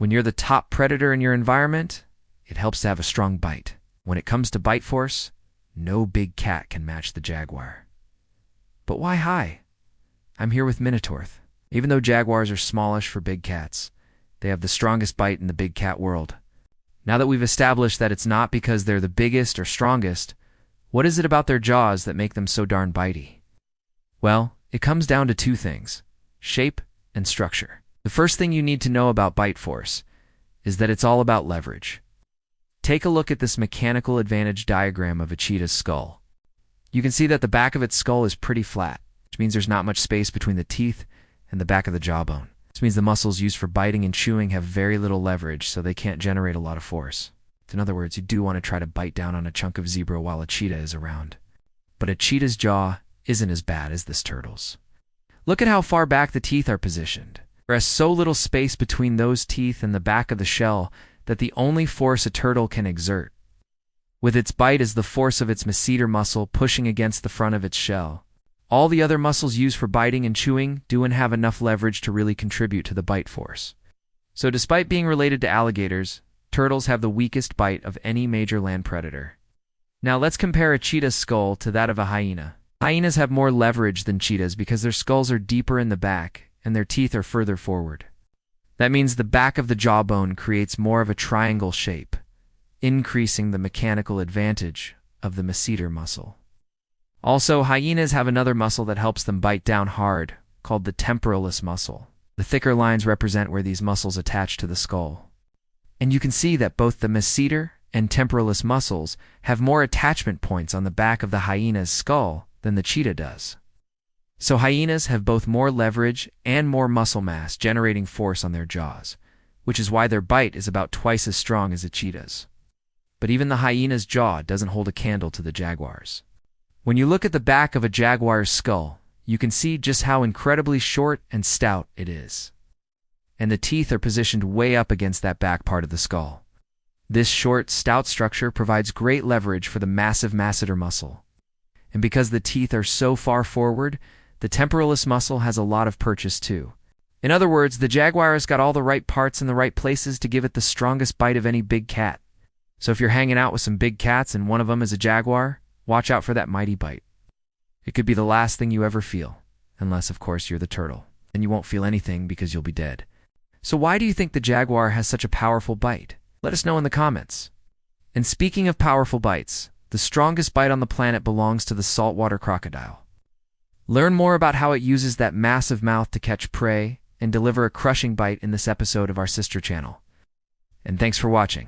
When you're the top predator in your environment, it helps to have a strong bite. When it comes to bite force, no big cat can match the jaguar. But why hi? I'm here with Minotaurth. Even though jaguars are smallish for big cats, they have the strongest bite in the big cat world. Now that we've established that it's not because they're the biggest or strongest, what is it about their jaws that make them so darn bitey? Well, it comes down to two things: shape and structure. The first thing you need to know about bite force is that it's all about leverage. Take a look at this mechanical advantage diagram of a cheetah's skull. You can see that the back of its skull is pretty flat, which means there's not much space between the teeth and the back of the jawbone. This means the muscles used for biting and chewing have very little leverage, so they can't generate a lot of force. In other words, you do want to try to bite down on a chunk of zebra while a cheetah is around. But a cheetah's jaw isn't as bad as this turtle's. Look at how far back the teeth are positioned. There is so little space between those teeth and the back of the shell that the only force a turtle can exert with its bite is the force of its masseter muscle pushing against the front of its shell. All the other muscles used for biting and chewing don't have enough leverage to really contribute to the bite force. So despite being related to alligators, turtles have the weakest bite of any major land predator. Now let's compare a cheetah's skull to that of a hyena. Hyenas have more leverage than cheetahs because their skulls are deeper in the back and their teeth are further forward. That means the back of the jawbone creates more of a triangle shape, increasing the mechanical advantage of the masseter muscle. Also, hyenas have another muscle that helps them bite down hard, called the temporalis muscle. The thicker lines represent where these muscles attach to the skull. And you can see that both the masseter and temporalis muscles have more attachment points on the back of the hyena's skull than the cheetah does. So hyenas have both more leverage and more muscle mass generating force on their jaws, which is why their bite is about twice as strong as a cheetah's. But even the hyena's jaw doesn't hold a candle to the jaguar's. When you look at the back of a jaguar's skull, you can see just how incredibly short and stout it is. And the teeth are positioned way up against that back part of the skull. This short, stout structure provides great leverage for the massive masseter muscle. And because the teeth are so far forward, the temporalis muscle has a lot of purchase too. In other words, the jaguar has got all the right parts in the right places to give it the strongest bite of any big cat. So if you're hanging out with some big cats and one of them is a jaguar, watch out for that mighty bite. It could be the last thing you ever feel, unless of course you're the turtle. Then you won't feel anything because you'll be dead. So why do you think the jaguar has such a powerful bite? Let us know in the comments. And speaking of powerful bites, the strongest bite on the planet belongs to the saltwater crocodile. Learn more about how it uses that massive mouth to catch prey and deliver a crushing bite in this episode of our sister channel. And thanks for watching.